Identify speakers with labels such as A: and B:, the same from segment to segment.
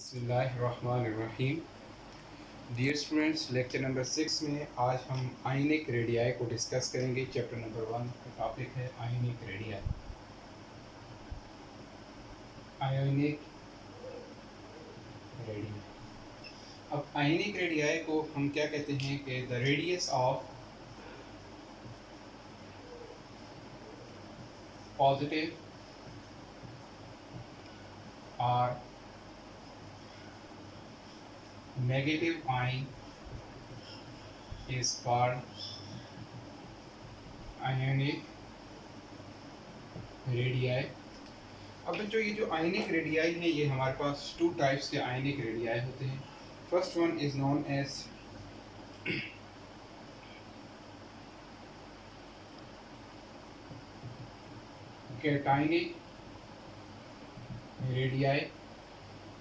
A: बिस्मिल्लाहिर्रहमानिर्रहीम। Dear students, lecture number 6 में आज हम आयनिक रेडियाई को डिस्कस करेंगे। चैप्टर नंबर 1 का टॉपिक है आयनिक रेडियाई। Ionic radii. अब आयनिक रेडियाई को हम क्या कहते हैं कि द रेडियस ऑफ पॉजिटिव और negative ion is called ionic radii. अब बच्चों, ये जो आयनिक रेडियाई है, ये हमारे पास टू टाइप्स के आयनिक रेडियाई होते हैं। First one is known as cationic radii,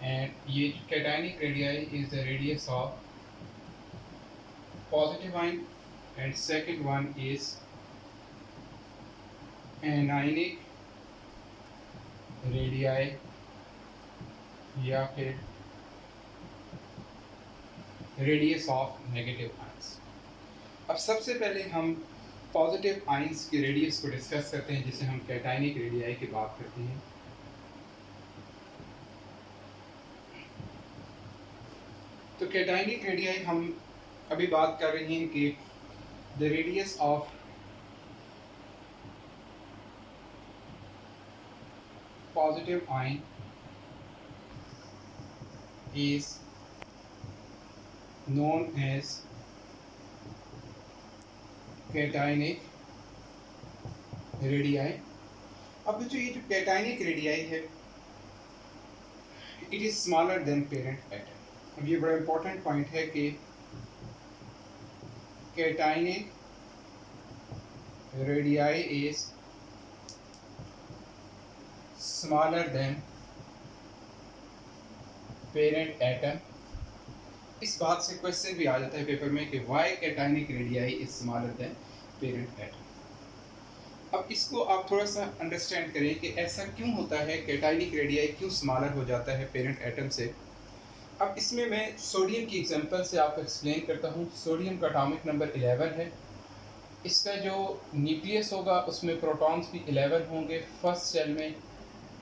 A: and ये cationic radii is the radius of positive ion, and second one is anionic radii या फिर radius of negative ions। अब सबसे पहले हम पॉजिटिव आयंस के रेडियस को डिस्कस करते हैं, जिसे हम कैटायनिक रेडियाई की बात करते हैं। तो कैटायनिक रेडियाई हम अभी बात कर रहे हैं कि the radius of positive ion is known as cationic radii. अब जो ये जो कैटायनिक रेडियाई है, it is smaller than parent atom. अब ये बड़ा इंपॉर्टेंट पॉइंट है कि cationic radii is smaller than parent atom. इस बात से क्वेश्चन भी आ जाता है पेपर में कि why cationic radii is smaller than parent atom. अब इसको आप थोड़ा सा अंडरस्टैंड करें कि ऐसा क्यों होता है, कैटायनिक रेडियाई क्यों स्मॉलर हो जाता है पेरेंट एटम से। अब इसमें मैं सोडियम की एग्जांपल से आपको एक्सप्लेन करता हूँ। सोडियम का एटॉमिक नंबर 11 है। इसका जो न्यूक्लियस होगा उसमें प्रोटॉन्स भी 11 होंगे। फर्स्ट शेल में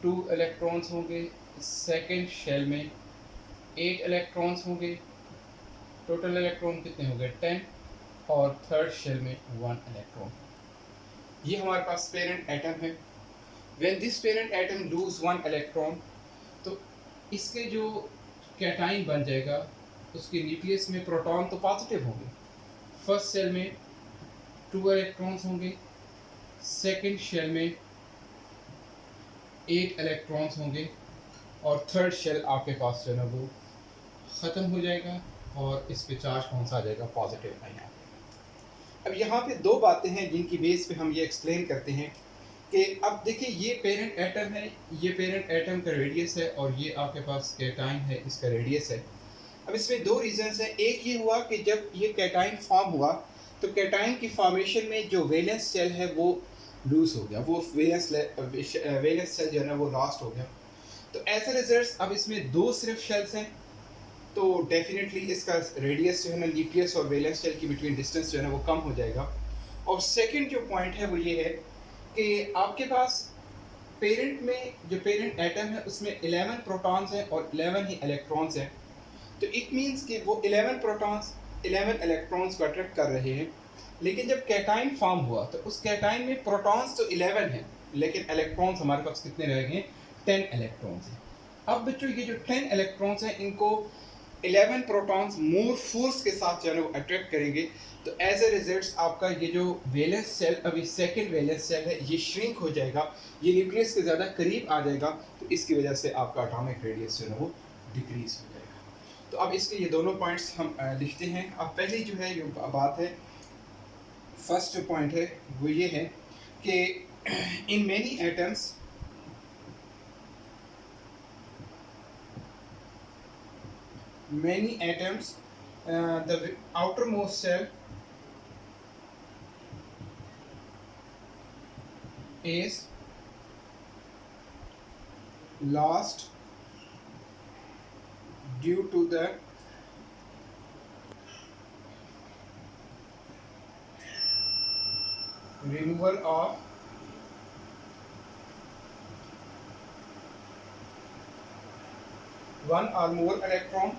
A: 2 इलेक्ट्रॉन्स होंगे, सेकेंड शेल में 8 इलेक्ट्रॉन्स होंगे। टोटल इलेक्ट्रॉन कितने हो गए? 10। और थर्ड शेल में 1 इलेक्ट्रॉन। ये हमारे पास पेरेंट एटम है। When this parent atom lose 1 electron, तो इसके जो कैटाइन बन जाएगा, उसके न्यूक्लियस में प्रोटॉन तो पॉजिटिव होंगे। फर्स्ट शेल में 2 इलेक्ट्रॉन्स होंगे, सेकेंड शेल में 8 इलेक्ट्रॉन्स होंगे, और थर्ड शेल आपके पास जो है ना वो ख़त्म हो जाएगा और इस पे चार्ज कौन सा आ जाएगा? पॉजिटिव आया। अब यहाँ पे दो बातें हैं जिनकी बेस पे हम ये एक्सप्लेन करते हैं कि अब देखिए, ये पेरेंट एटम है, ये पेरेंट एटम का रेडियस है, और ये आपके पास कैटाइन है, इसका रेडियस है। अब इसमें दो रीजंस हैं। एक ये हुआ कि जब ये कैटाइन फॉर्म हुआ तो कैटाइन की फॉर्मेशन में जो वैलेंस शेल है वो लूज हो गया, वो वैलेंस शेल जो है ना वो लॉस्ट हो गया। तो एज अ रिजल्ट अब इसमें दो सिर्फ शेल्स हैं, तो डेफिनेटली इसका रेडियस जो है ना न्यूक्लियस और वैलेंस शेल की बिटवीन डिस्टेंस जो है ना वो कम हो जाएगा। और सेकंड जो पॉइंट है वो ये है कि आपके पास पेरेंट में जो पेरेंट एटम है उसमें 11 प्रोटॉन्स हैं और 11 ही इलेक्ट्रॉन्स हैं। तो इट मीन्स कि वो 11 प्रोटॉन्स 11 इलेक्ट्रॉन्स को अट्रैक्ट कर रहे हैं। लेकिन जब कैटाइन फॉर्म हुआ तो उस कैटाइन में प्रोटॉन्स तो 11 हैं, लेकिन इलेक्ट्रॉन्स हमारे पास कितने रह गए? 10 इलेक्ट्रॉन्स हैं। अब बच्चों, ये जो 10 इलेक्ट्रॉन्स हैं, इनको 11 प्रोटॉन्स मोर फोर्स के साथ जो है वो अट्रैक्ट करेंगे। तो एज ए रिजल्ट आपका ये जो वैलेंस शेल, अभी सेकेंड वैलेंस शेल है, ये श्रिंक हो जाएगा, ये न्यूक्लियस के ज़्यादा करीब आ जाएगा। तो इसकी वजह से आपका एटॉमिक रेडियस जो है वो डिक्रीज हो जाएगा। तो अब इसके ये दोनों पॉइंट्स हम लिखते हैं। अब पहली जो है ये बात है, फर्स्ट जो पॉइंट है वो ये है कि in many atoms the outermost cell is last due to the removal of one और मोर इलेक्ट्रॉन।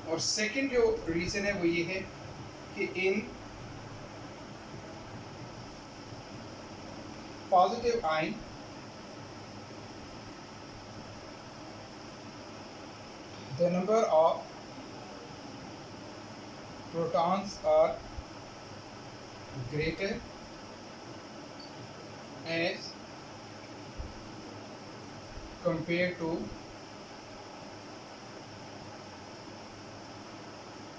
A: और सेकंड जो रीजन है वो ये है कि in positive ion the number of protons are greater as compared to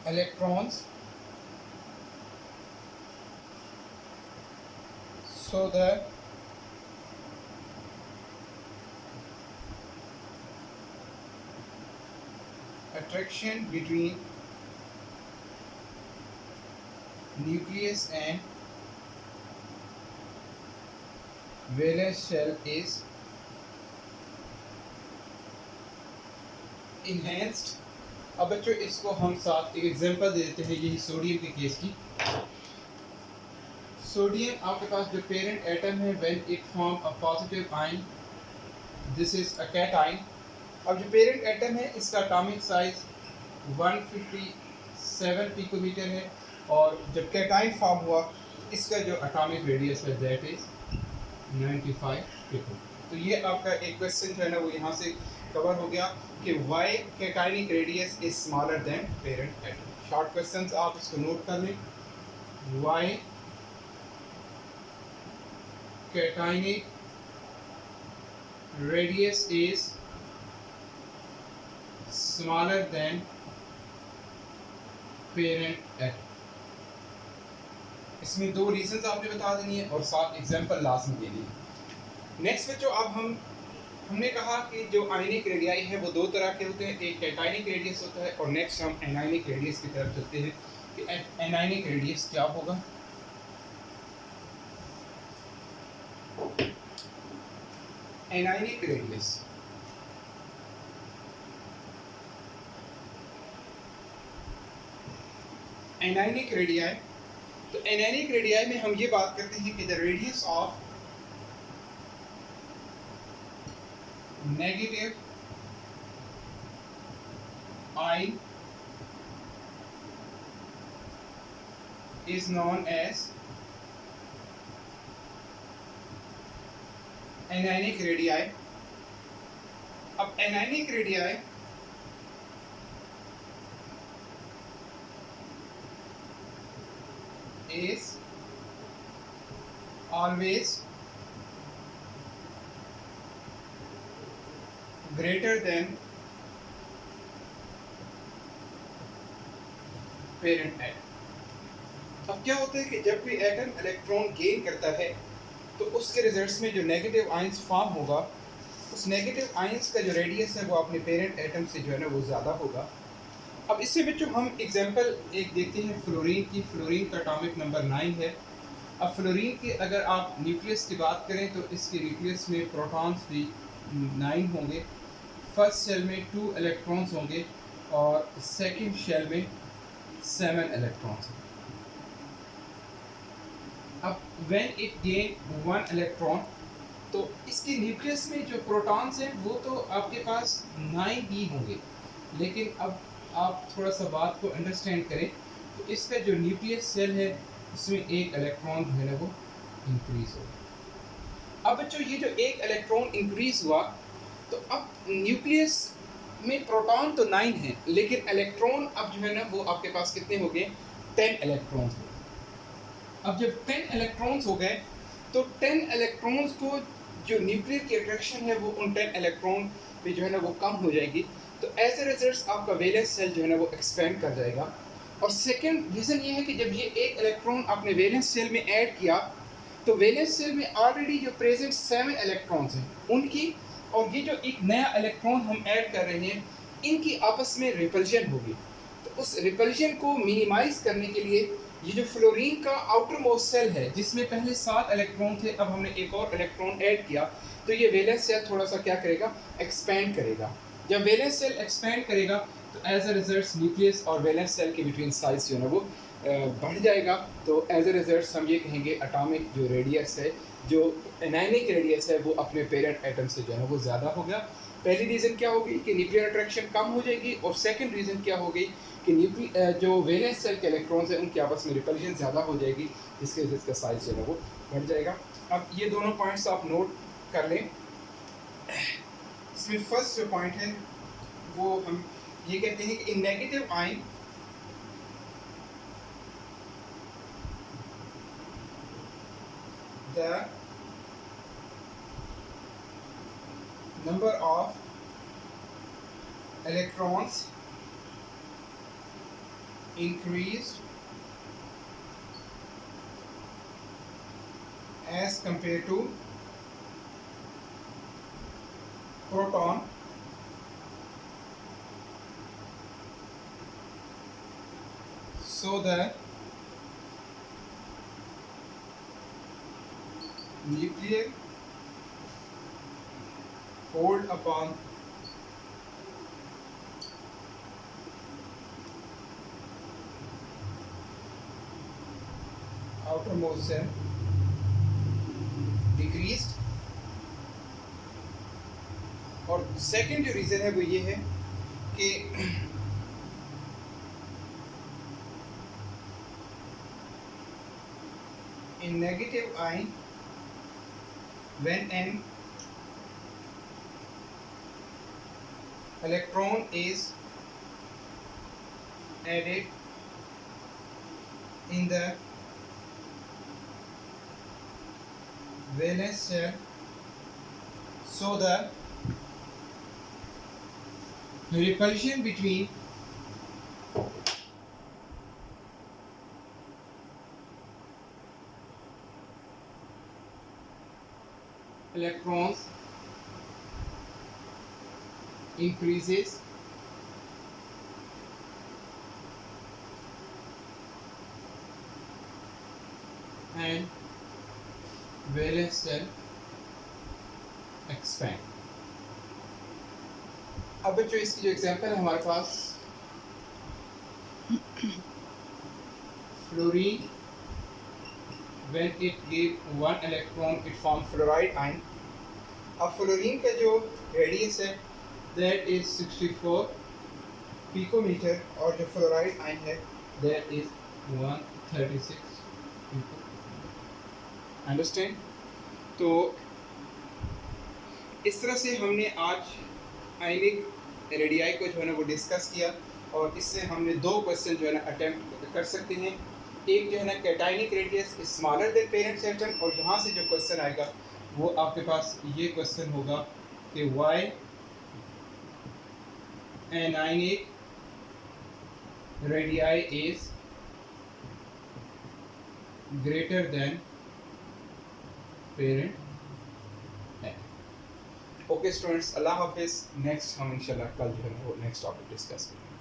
A: electrons, so the attraction between nucleus and valence shell is enhanced। अब बच्चों इसको हम साथ एक एग्जांपल दे देते हैं, यही सोडियम के केस की। सोडियम आपके पास जो पेरेंट एटम है, when it form a positive ion, this is a cation. अब जो पेरेंट एटम है इसका एटॉमिक साइज 157 पिकोमीटर है, और जब कैटायन फॉर्म हुआ इसका जो एटॉमिक रेडियस है दैट इज 95 पिको। तो ये आपका एक क्वेश्चन जो है ना वो यहाँ से कवर हो गया कि why cationic radius is smaller than parent atom. Short questions आप इसको नोट कर लें। Why cationic radius is smaller than parent atom। इसमें दो रीजंस आपने बता देनी है और साथ एग्जांपल लाजमी देनी है। नेक्स्ट बच्चों अब हमने कहा कि जो आयनिक रेडियाई है वो दो तरह के होते हैं, एक कैटायनिक रेडियस होता है और नेक्स्ट हम एनायनिक रेडियस की तरफ चलते हैं कि एनायनिक रेडियस क्या होगा। एनायनिक रेडियस एनायनिक रेडियाई, तो एनायनिक रेडियाई में हम ये बात करते हैं कि the radius of negative ion is known as anionic radii। अब anionic radii is always greater than parent atom। अब क्या होता है कि जब कोई एटम इलेक्ट्रॉन गेन करता है तो उसके रिजल्ट्स में जो नेगेटिव आयंस फॉर्म होगा, उस नेगेटिव आयंस का जो रेडियस है वो अपने पेरेंट एटम से जो है ना वो ज़्यादा होगा। अब इससे बच्चों हम एग्जांपल एक देखते हैं फ्लोरीन की। फ्लोरीन का एटॉमिक नंबर 9 है। अब फ्लोरीन की अगर आप न्यूक्लियस की बात करें तो इसके न्यूक्लियस में प्रोटॉन्स भी 9 होंगे। फर्स्ट शेल में 2 इलेक्ट्रॉन्स होंगे और सेकंड शेल में 7 इलेक्ट्रॉन्स। अब व्हेन इट गेन 1 इलेक्ट्रॉन तो इसके न्यूक्लियस में जो प्रोटॉन्स हैं वो तो आपके पास 9 ही होंगे, लेकिन अब आप थोड़ा सा बात को अंडरस्टैंड करें तो इसका जो न्यूक्लियस सेल है उसमें 1 इलेक्ट्रॉन जो है ना वो इंक्रीज होगा। अब बच्चों ये जो 1 इलेक्ट्रॉन इंक्रीज हुआ तो अब न्यूक्लियस में प्रोटॉन तो 9 है, लेकिन इलेक्ट्रॉन अब जो है ना वो आपके पास कितने हो गए, 10 इलेक्ट्रॉन्स हो गए। अब जब 10 इलेक्ट्रॉन्स हो गए तो 10 इलेक्ट्रॉन्स को जो न्यूक्लियर की अट्रैक्शन है वो उन 10 इलेक्ट्रॉन पे जो है ना वो कम हो जाएगी। तो एज ए रिजल्ट आपका वैलेंस सेल जो है ना वो एक्सपेंड कर जाएगा। और सेकंड रीज़न ये है कि जब ये 1 इलेक्ट्रॉन आपने वैलेंस सेल में ऐड किया तो वैलेंस सेल में ऑलरेडी जो प्रेजेंट 7 इलेक्ट्रॉन्स हैं उनकी और ये जो एक नया इलेक्ट्रॉन हम ऐड कर रहे हैं इनकी आपस में रिपल्शन होगी। तो उस रिपल्शन को मिनिमाइज करने के लिए ये जो फ्लोरीन का आउटर मोस्ट सेल है जिसमें पहले 7 इलेक्ट्रॉन थे, अब हमने एक और इलेक्ट्रॉन ऐड किया तो ये वैलेंस सेल थोड़ा सा क्या करेगा, एक्सपेंड करेगा। जब वैलेंस सेल एक्सपेंड करेगा तो एज अ रिजल्ट न्यूक्लियस और वैलेंस सेल के बिटवीन साइज जो है ना वो बढ़ जाएगा। तो एज अ रिजल्ट हम ये कहेंगे एटॉमिक जो रेडियस है, जो एनायनिक रेडियस है, वो अपने पेरेंट एटम से जो है ना वो ज़्यादा हो गया। पहली रीज़न क्या होगी कि न्यूक्लियर अट्रैक्शन कम हो जाएगी, और सेकंड रीज़न क्या होगी कि जो वैलेंस सेल के इलेक्ट्रॉन्स हैं उनके आपस में रिपल्शन ज़्यादा हो जाएगी, जिसके वजह से साइज जो है वो बढ़ जाएगा। अब ये दोनों पॉइंट्स आप नोट कर लें। इसमें फर्स्ट जो पॉइंट है वो हम ये कहते हैं कि इन negative ion the number of electrons increased as compared to proton so the nuclear hold upon outermost cell decreased। और सेकंड जो रीज़न है वो ये है कि in negative ion when an electron is added in the valence shell, so the repulsion between electrons increases and valence shell expand। अब बच्चों इसकी जो एग्जांपल है हमारे पास fluorine, when it give one electron it form fluoride ion। अब fluorine का जो radius है that is 64 पिकोमीटर, और जो फ्लोराइड आयन है that is 136 पिको। अंडरस्टैंड? तो इस तरह से हमने आज आयनिक रेडियाई को जो है ना वो डिस्कस किया, और इससे हमने दो क्वेश्चन जो है ना अटेम्प्ट कर सकते हैं। एक जो है ना cationic radius smaller than parent atom, और यहाँ से जो क्वेश्चन आएगा वो आपके पास ये क्वेश्चन होगा कि why anionic radii is greater than parent atom। Okay students, अल्लाह हाफिज़। नेक्स्ट हम इंशाल्लाह कल जो है वो नेक्स्ट टॉपिक डिस्कस करेंगे।